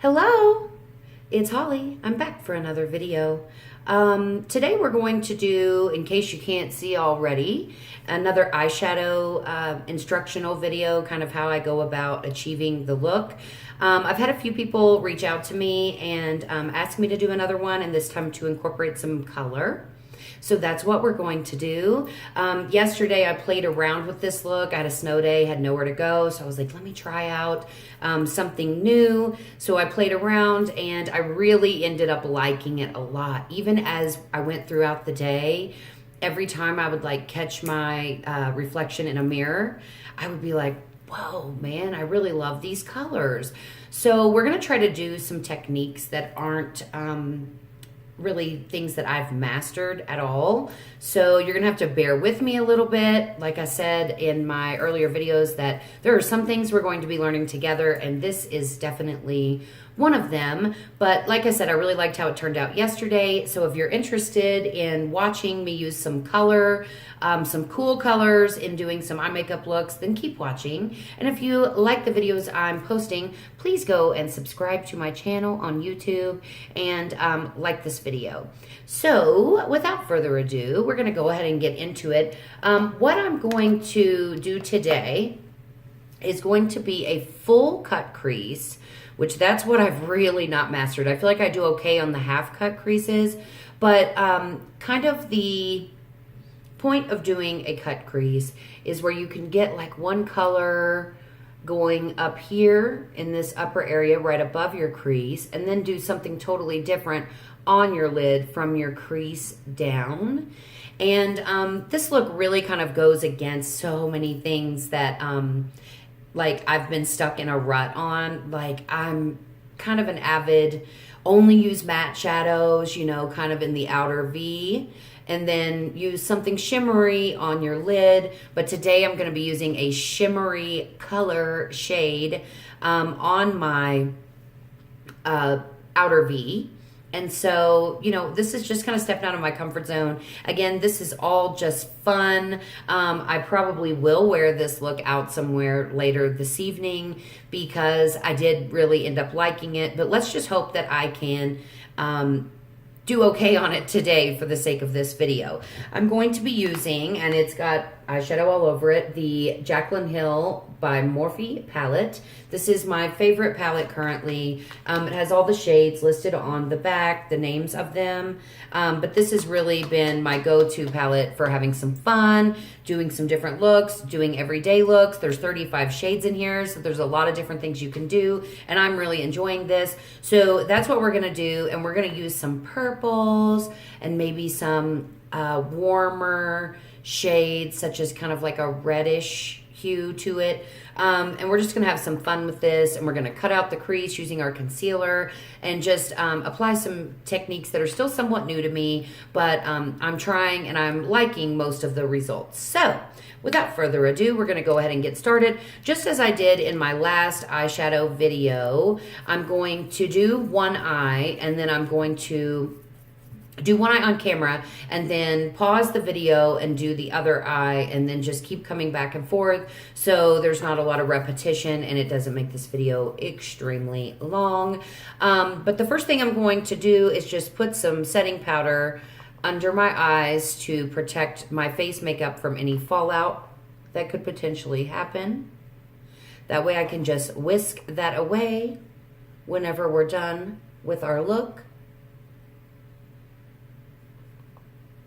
Hello, it's Holly. I'm back for another video. Today we're going to do, in case you can't see already, another eyeshadow instructional video, kind of how I go about achieving the look. I've had a few people reach out to me and ask me to do another one, and this time to incorporate some color. So that's what we're going to do. Yesterday I played around with this look. I had a snow day, had nowhere to go. So I was like, let me try out something new. So I played around and I really ended up liking it a lot. Even as I went throughout the day, every time I would like catch my reflection in a mirror, I would be like, whoa, man, I really love these colors. So we're going to try to do some techniques that aren't really things that I've mastered at all. So you're gonna have to bear with me a little bit. Like I said in my earlier videos, that there are some things we're going to be learning together, and this is definitely one of them. But like I said, I really liked how it turned out yesterday. So if you're interested in watching me use some color, some cool colors in doing some eye makeup looks, then keep watching. And if you like the videos I'm posting, please go and subscribe to my channel on YouTube and like this video. So without further ado, we're gonna go ahead and get into it. What I'm going to do today is going to be a full cut crease, which that's what I've really not mastered. I feel like I do okay on the half cut creases, but kind of the point of doing a cut crease is where you can get like one color going up here in this upper area right above your crease, and then do something totally different on your lid from your crease down. And this look really kind of goes against so many things that like I've been stuck in a rut on. Like I'm kind of an avid only use matte shadows, you know, kind of in the outer V, and then use something shimmery on your lid. But today I'm going to be using a shimmery color shade on my outer V. And so, you know, this is just kind of stepping out of my comfort zone. Again, this is all just fun. I probably will wear this look out somewhere later this evening because I did really end up liking it. But let's just hope that I can do okay on it today for the sake of this video. I'm going to be using, and it's got eyeshadow all over it, the Jaclyn HillxMorphe Palette. This is my favorite palette currently. It has all the shades listed on the back, the names of them. But this has really been my go-to palette for having some fun, doing some different looks, doing everyday looks. There's 35 shades in here, so there's a lot of different things you can do, and I'm really enjoying this. So that's what we're gonna do, and we're gonna use some purples and maybe some warmer shades, such as kind of like a reddish hue to it. And we're just gonna have some fun with this, and we're gonna cut out the crease using our concealer and just apply some techniques that are still somewhat new to me, but I'm trying and I'm liking most of the results. So without further ado, we're gonna go ahead and get started. Just as I did in my last eyeshadow video, I'm going to do one eye, and then I'm going to do one eye on camera and then pause the video and do the other eye, and then just keep coming back and forth so there's not a lot of repetition and it doesn't make this video extremely long. But the first thing I'm going to do is just put some setting powder under my eyes to protect my face makeup from any fallout that could potentially happen. That way I can just whisk that away whenever we're done with our look.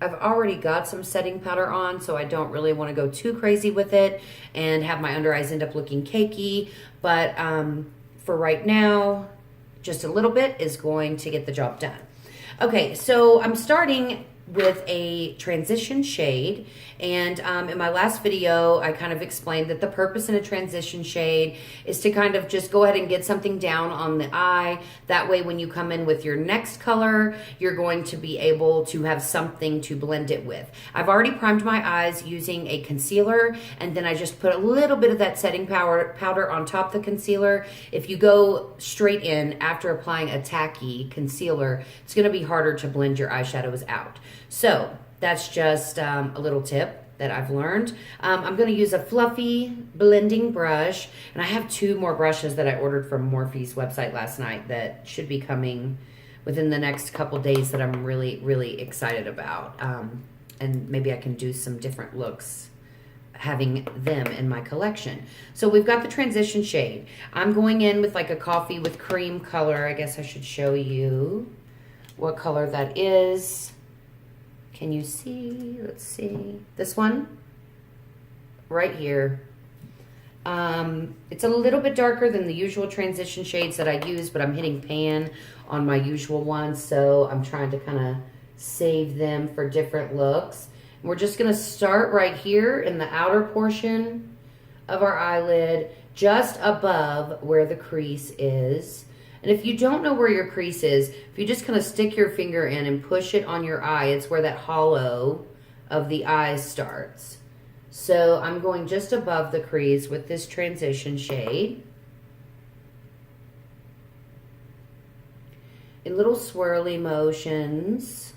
I've already got some setting powder on, so I don't really want to go too crazy with it and have my under eyes end up looking cakey. But for right now, just a little bit is going to get the job done. Okay, so I'm starting with a transition shade, and in my last video I kind of explained that the purpose in a transition shade is to kind of just go ahead and get something down on the eye. That way when you come in with your next color, you're going to be able to have something to blend it with. I've already primed my eyes using a concealer, and then I just put a little bit of that setting powder on top of the concealer. If you go straight in after applying a tacky concealer, it's going to be harder to blend your eyeshadows out. So that's just a little tip. that I've learned. I'm going to use a fluffy blending brush, and I have 2 more brushes that I ordered from Morphe's website last night that should be coming within the next couple days that I'm really, really excited about. And maybe I can do some different looks having them in my collection. So we've got the transition shade. I'm going in with like a coffee with cream color. I guess I should show you what color that is. Can you see? Let's see. This one right here. It's a little bit darker than the usual transition shades that I use, but I'm hitting pan on my usual ones, so I'm trying to kind of save them for different looks. And we're just going to start right here in the outer portion of our eyelid, just above where the crease is. And if you don't know where your crease is, if you just kind of stick your finger in and push it on your eye, it's where that hollow of the eye starts. So I'm going just above the crease with this transition shade. In little swirly motions.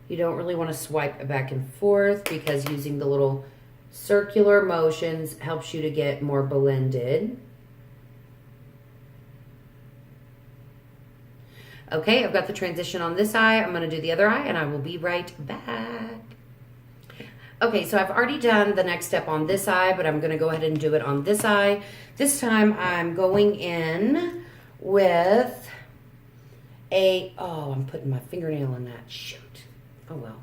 You don't really want to swipe it back and forth because using the little circular motions helps you to get more blended. Okay, I've got the transition on this eye. I'm going to do the other eye, and I will be right back. Okay, so I've already done the next step on this eye, but I'm going to go ahead and do it on this eye. This time I'm going in with I'm putting my fingernail in that. Shoot. Oh, well.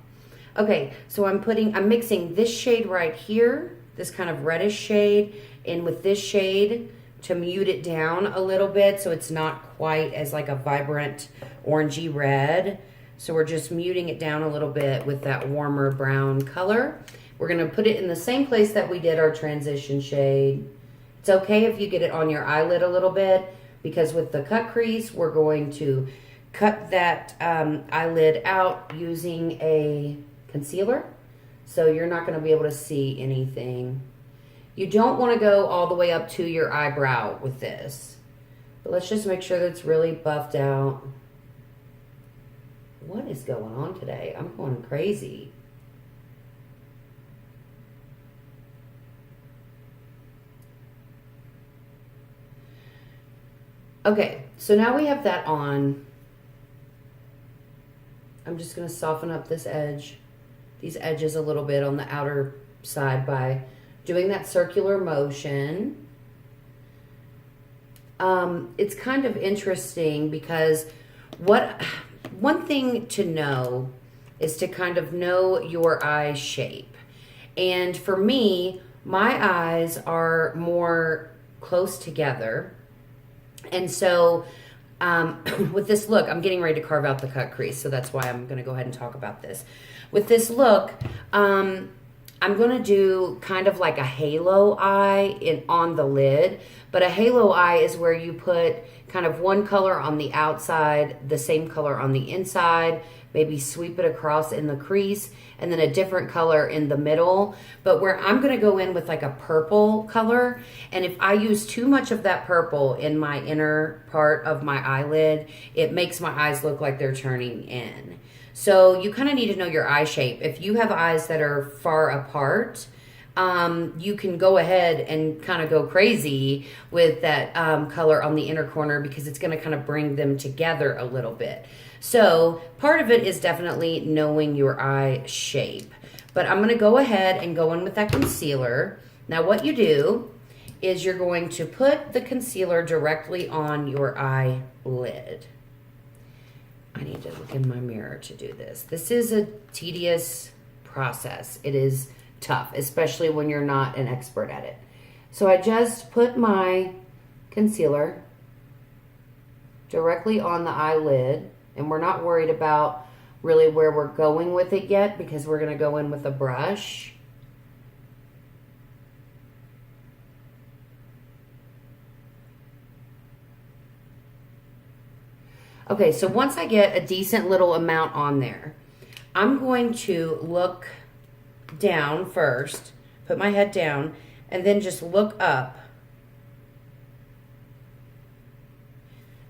Okay, so I'm mixing this shade right here, this kind of reddish shade, in with this shade to mute it down a little bit so it's not quite as like a vibrant orangey red. So we're just muting it down a little bit with that warmer brown color. We're going to put it in the same place that we did our transition shade. It's okay if you get it on your eyelid a little bit, because with the cut crease, we're going to cut that eyelid out using a concealer. So you're not going to be able to see anything. You don't want to go all the way up to your eyebrow with this. But let's just make sure that it's really buffed out. What is going on today? I'm going crazy. Okay, so now we have that on. I'm just going to soften up this edge, these edges a little bit on the outer side by doing that circular motion. It's kind of interesting because one thing to know is to kind of know your eye shape. And for me, my eyes are more close together. And so with this look, I'm getting ready to carve out the cut crease, so that's why I'm going to go ahead and talk about this. With this look, I'm going to do kind of like a halo eye on the lid, but a halo eye is where you put kind of one color on the outside, the same color on the inside, maybe sweep it across in the crease, and then a different color in the middle. But where I'm going to go in with like a purple color, and if I use too much of that purple in my inner part of my eyelid, it makes my eyes look like they're turning in. So you kind of need to know your eye shape. If you have eyes that are far apart, you can go ahead and kind of go crazy with that color on the inner corner, because it's going to kind of bring them together a little bit. So part of it is definitely knowing your eye shape. But I'm going to go ahead and go in with that concealer. Now what you do is you're going to put the concealer directly on your eyelid. I need to look in my mirror to do this. This is a tedious process. It is tough, especially when you're not an expert at it. So I just put my concealer directly on the eyelid, and we're not worried about really where we're going with it yet, because we're going to go in with a brush. Okay, so once I get a decent little amount on there, I'm going to look down first, put my head down, and then just look up.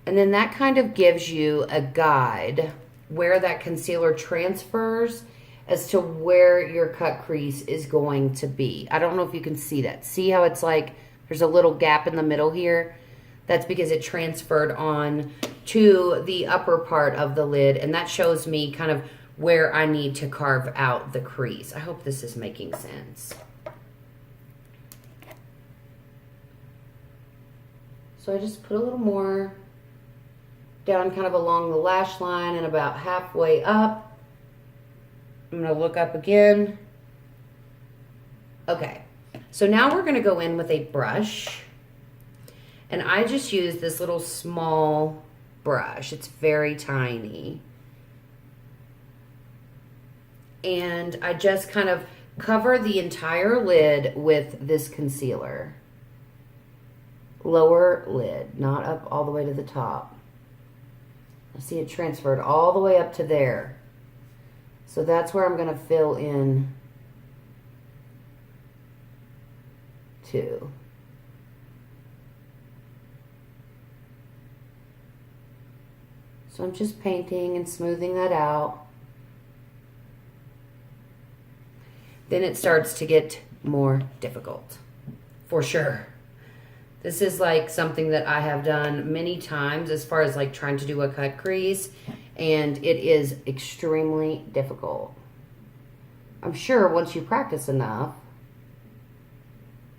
And then that kind of gives you a guide where that concealer transfers as to where your cut crease is going to be. I don't know if you can see that. See how it's like there's a little gap in the middle here? That's because it transferred on to the upper part of the lid, and that shows me kind of where I need to carve out the crease. I hope this is making sense. So I just put a little more down kind of along the lash line and about halfway up. I'm going to look up again. Okay, so now we're going to go in with a brush. And I just use this little small brush. It's very tiny. And I just kind of cover the entire lid with this concealer. Lower lid, not up all the way to the top. I see it transferred all the way up to there. So that's where I'm going to fill in to. So I'm just painting and smoothing that out. Then it starts to get more difficult, for sure. This is like something that I have done many times as far as like trying to do a cut crease, and it is extremely difficult. I'm sure once you practice enough,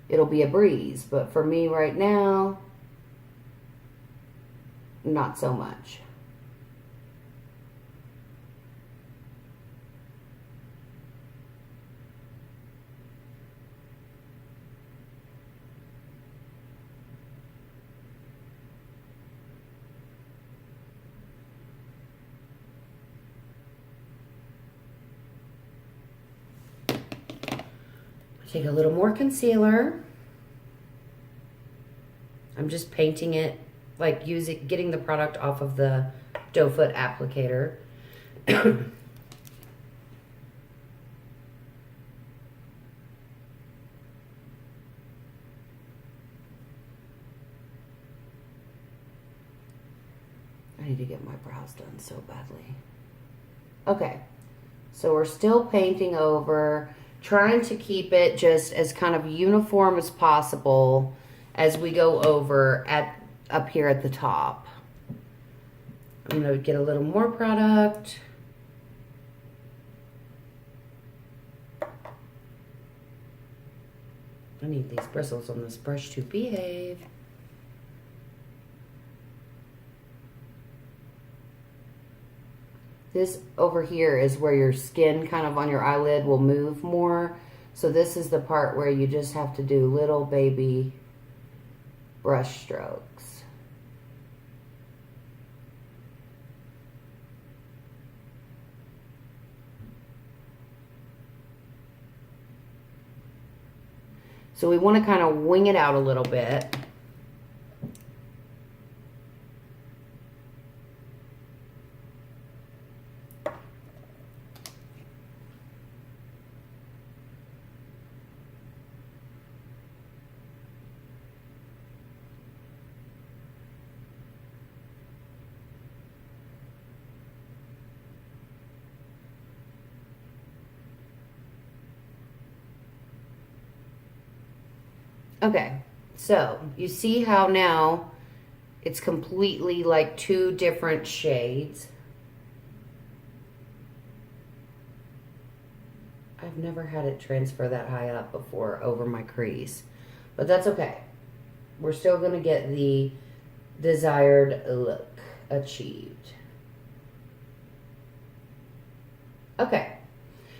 it'll be a breeze, but for me right now, not so much. Take a little more concealer. I'm just painting it, like getting the product off of the doe foot applicator. I need to get my brows done so badly. Okay, so we're still painting over, trying to keep it just as kind of uniform as possible as we go over up here at the top. I'm going to get a little more product. I need these bristles on this brush to behave. This over here is where your skin kind of on your eyelid will move more. So this is the part where you just have to do little baby brush strokes. So we want to kind of wing it out a little bit. Okay, so you see how now it's completely like two different shades. I've never had it transfer that high up before over my crease, but that's okay. We're still going to get the desired look achieved. Okay.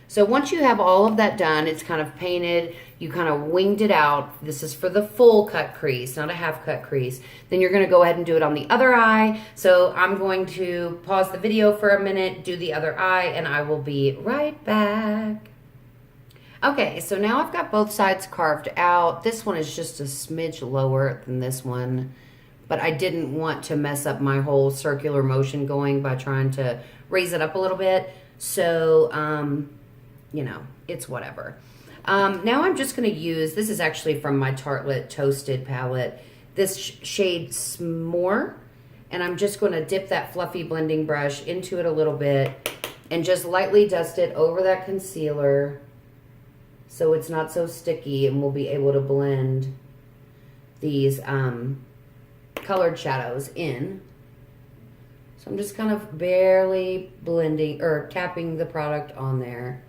So once you have all of that done, it's kind of painted, you kind of winged it out. This is for the full cut crease, not a half cut crease. Then you're going to go ahead and do it on the other eye. So I'm going to pause the video for a minute, do the other eye, and I will be right back. Okay, so now I've got both sides carved out. This one is just a smidge lower than this one, but I didn't want to mess up my whole circular motion going by trying to raise it up a little bit. So, you know, it's whatever. Now I'm just going to use, this is actually from my Tartelette Toasted palette, this shade S'more, and I'm just going to dip that fluffy blending brush into it a little bit and just lightly dust it over that concealer so it's not so sticky, and we'll be able to blend these colored shadows in. So I'm just kind of barely blending or tapping the product on there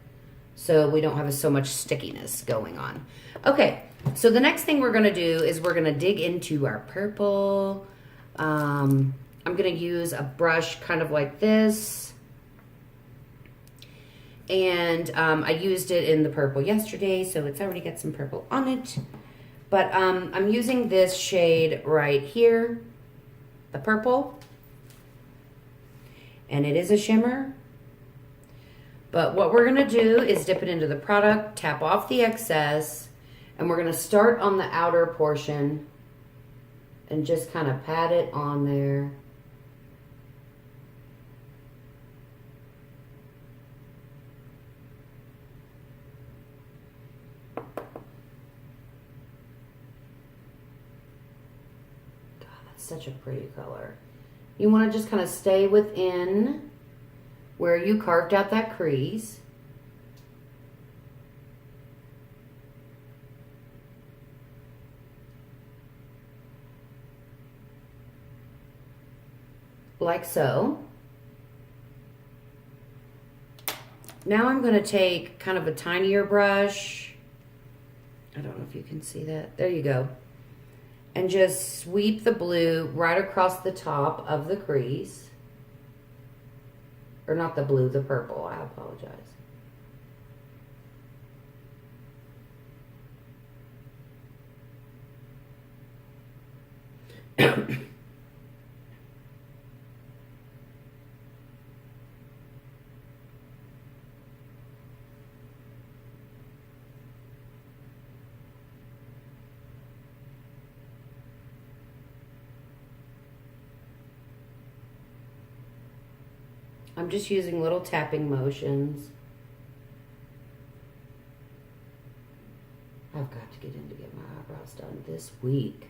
so we don't have so much stickiness going on. Okay, so the next thing we're going to do is we're going to dig into our purple. I'm going to use a brush kind of like this. And I used it in the purple yesterday, so it's already got some purple on it. But I'm using this shade right here, the purple. And it is a shimmer. But what we're going to do is dip it into the product, tap off the excess, and we're going to start on the outer portion and just kind of pat it on there. Such a pretty color. You want to just kind of stay within where you carved out that crease. Like so. Now I'm going to take kind of a tinier brush. I don't know if you can see that. There you go. And just sweep the blue right across the top of the crease. Or not the blue, the purple. I apologize. I'm just using little tapping motions. I've got to get in to get my eyebrows done this week.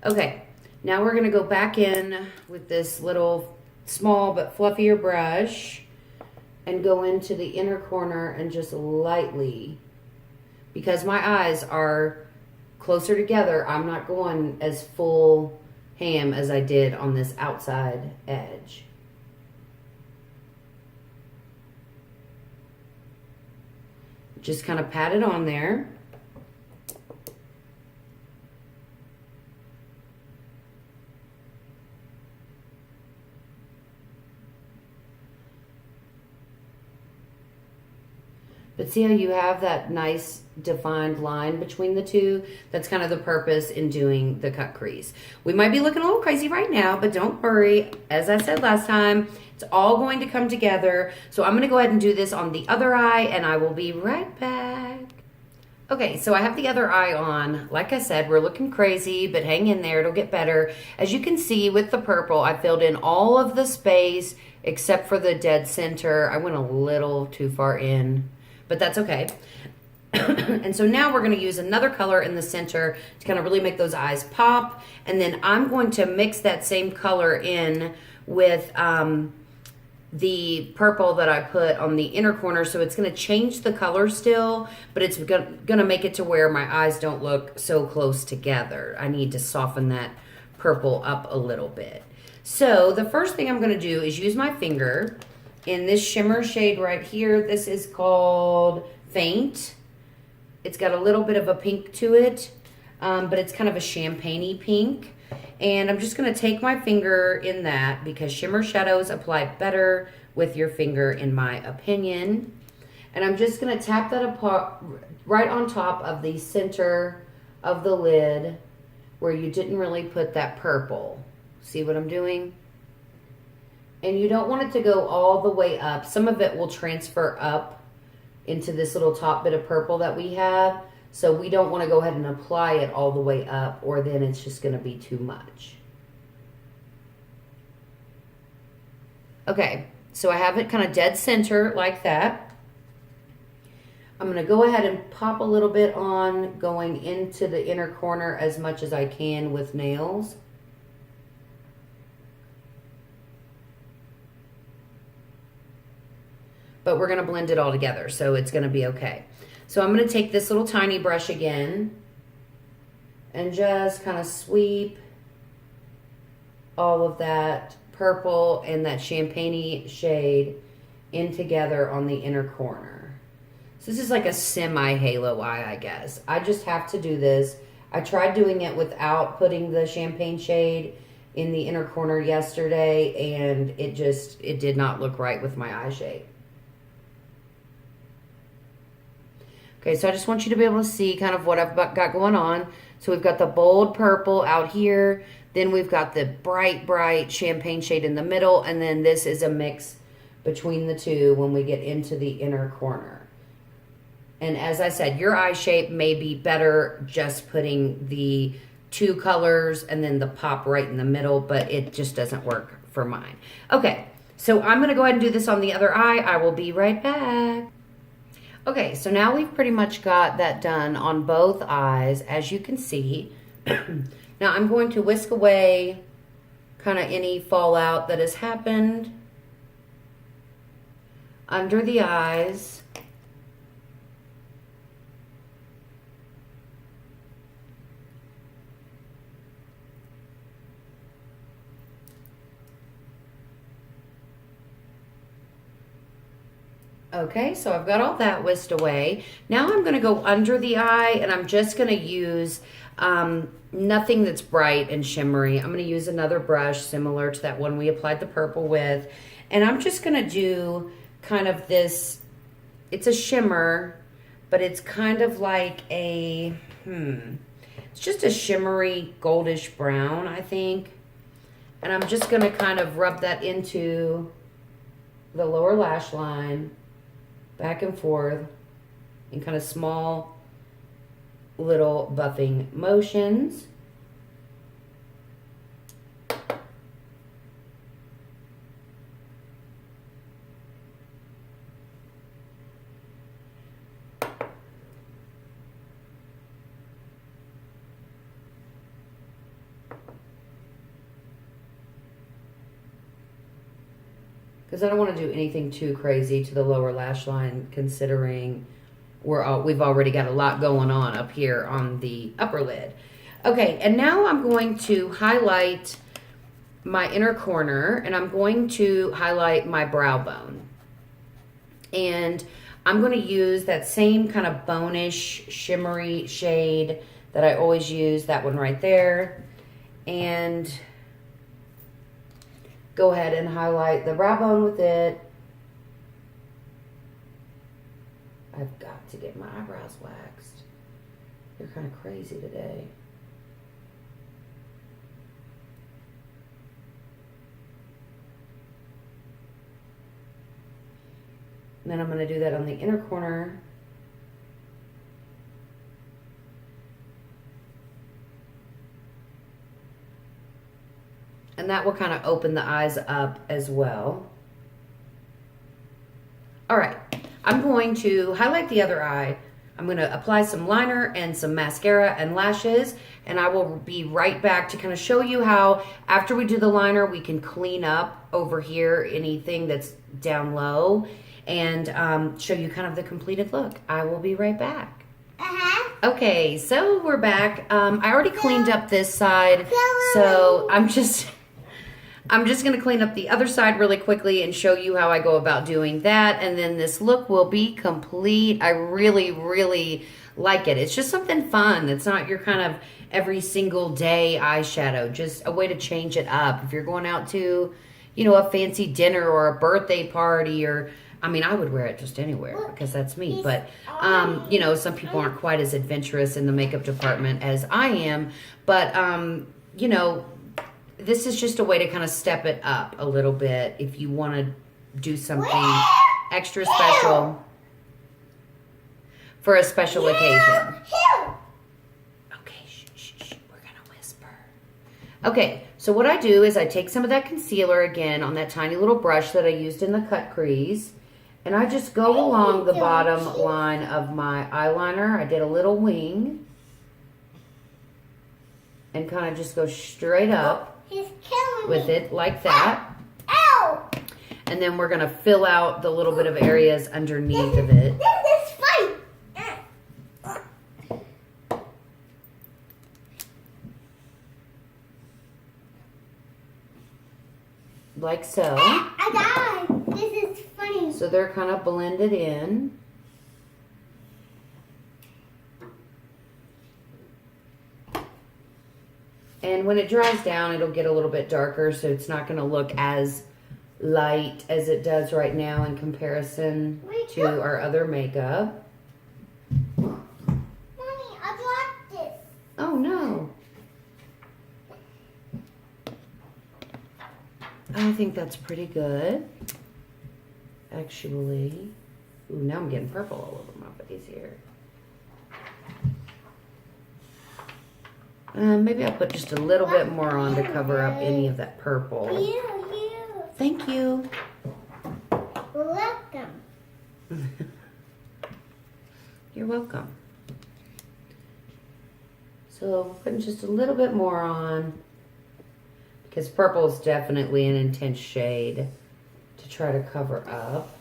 Okay, now we're going to go back in with this little small but fluffier brush and go into the inner corner and just lightly, because my eyes are closer together, I'm not going as full ham as I did on this outside edge. Just kind of pat it on there. But see how you have that nice defined line between the two? That's kind of the purpose in doing the cut crease. We might be looking a little crazy right now, but don't worry. As I said last time, it's all going to come together. So I'm going to go ahead and do this on the other eye, and I will be right back. Okay, so I have the other eye on. Like I said, we're looking crazy, but hang in there. It'll get better. As you can see with the purple, I filled in all of the space except for the dead center. I went a little too far in, but that's okay. And so now we're going to use another color in the center to kind of really make those eyes pop. And then I'm going to mix that same color in with the purple that I put on the inner corner. So it's going to change the color still, but it's going to make it to where my eyes don't look so close together. I need to soften that purple up a little bit. So the first thing I'm going to do is use my finger in this shimmer shade right here. This is called Faint. It's got a little bit of a pink to it, but it's kind of a champagne-y pink. And I'm just going to take my finger in that because shimmer shadows apply better with your finger, in my opinion. And I'm just going to tap that apart right on top of the center of the lid where you didn't really put that purple. See what I'm doing? And you don't want it to go all the way up. Some of it will transfer up into this little top bit of purple that we have. So we don't want to go ahead and apply it all the way up, or then it's just going to be too much. Okay, so I have it kind of dead center like that. I'm going to go ahead and pop a little bit on, going into the inner corner as much as I can with nails. but we're going to blend it all together, so it's going to be okay. So I'm going to take this little tiny brush again and just kind of sweep all of that purple and that champagne-y shade in together on the inner corner. So this is like a semi-halo eye, I guess. I just have to do this. I tried doing it without putting the champagne shade in the inner corner yesterday, and it did not look right with my eye shape. Okay, so I just want you to be able to see kind of what I've got going on. So we've got the bold purple out here. Then we've got the bright, bright champagne shade in the middle. And then this is a mix between the two when we get into the inner corner. And as I said, your eye shape may be better just putting the two colors and then the pop right in the middle, but it just doesn't work for mine. Okay, so I'm going to go ahead and do this on the other eye. I will be right back. Okay, so now we've pretty much got that done on both eyes, as you can see. Now I'm going to whisk away kind of any fallout that has happened under the eyes. Okay, so I've got all that whisked away. Now I'm going to go under the eye, and I'm just going to use nothing that's bright and shimmery. I'm going to use another brush similar to that one we applied the purple with. And I'm just going to do kind of this, it's a shimmer, but it's kind of like a, it's just a shimmery goldish brown, I think. And I'm just going to kind of rub that into the lower lash line, back and forth in kind of small little buffing motions. Because I don't want to do anything too crazy to the lower lash line, considering we've already got a lot going on up here on the upper lid. Okay, and now I'm going to highlight my inner corner, and I'm going to highlight my brow bone. And I'm going to use that same kind of bone-ish, shimmery shade that I always use, that one right there. And go ahead and highlight the brow bone with it. I've got to get my eyebrows waxed. They're kind of crazy today. And then I'm going to do that on the inner corner. And that will kind of open the eyes up as well. All right, I'm going to highlight the other eye. I'm going to apply some liner and some mascara and lashes, and I will be right back to kind of show you how, after we do the liner, we can clean up over here anything that's down low, and show you kind of the completed look. I will be right back. Okay, so we're back. I already cleaned up this side, so I'm just going to clean up the other side really quickly and show you how I go about doing that. And then this look will be complete. I really, really like it. It's just something fun. It's not your kind of every single day eyeshadow. Just a way to change it up. If you're going out to, you know, a fancy dinner or a birthday party, or, I mean, I would wear it just anywhere because that's me. But, you know, some people aren't quite as adventurous in the makeup department as I am. But, you know, this is just a way to kind of step it up a little bit if you want to do something extra special for a special occasion. Okay, shh, we're going to whisper. Okay, so what I do is I take some of that concealer again on that tiny little brush that I used in the cut crease, and I just go along the bottom line of my eyeliner. I did a little wing and kind of just go straight up with it like that. And then we're going to fill out the little bit of areas underneath of it. This is funny. Like so. I got it. This is funny. So they're kind of blended in. And when it dries down, it'll get a little bit darker, so it's not going to look as light as it does right now in comparison to our other makeup. Mommy, I dropped this. Oh, no. I think that's pretty good, actually. Ooh, now I'm getting purple all over my face here. Maybe I'll put just a little bit more on to cover up any of that purple. Thank you. Welcome. You're welcome. So putting just a little bit more on, because purple is definitely an intense shade to try to cover up.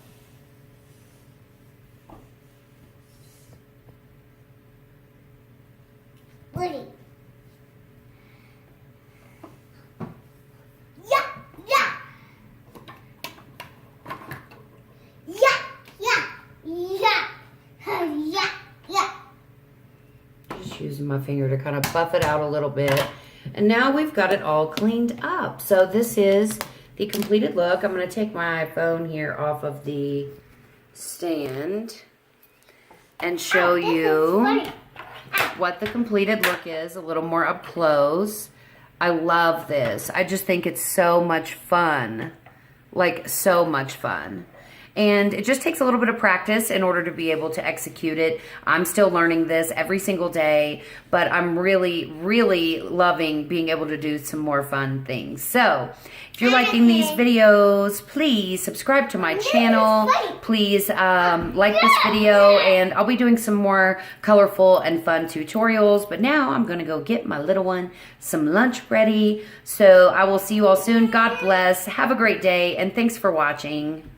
Ready. Yeah, yeah. Yeah, yeah, yeah. Yeah, yeah. Just using my finger to kind of buff it out a little bit. And now we've got it all cleaned up. So this is the completed look. I'm going to take my phone here off of the stand and show you what the completed look is a little more up close. I love this. I just think it's so much fun. Like, so much fun. And it just takes a little bit of practice in order to be able to execute it. I'm still learning this every single day, but I'm really, really loving being able to do some more fun things. So, if you're liking these videos, please subscribe to my channel. Please like this video, and I'll be doing some more colorful and fun tutorials. But now I'm going to go get my little one some lunch ready. So, I will see you all soon. God bless. Have a great day, and thanks for watching.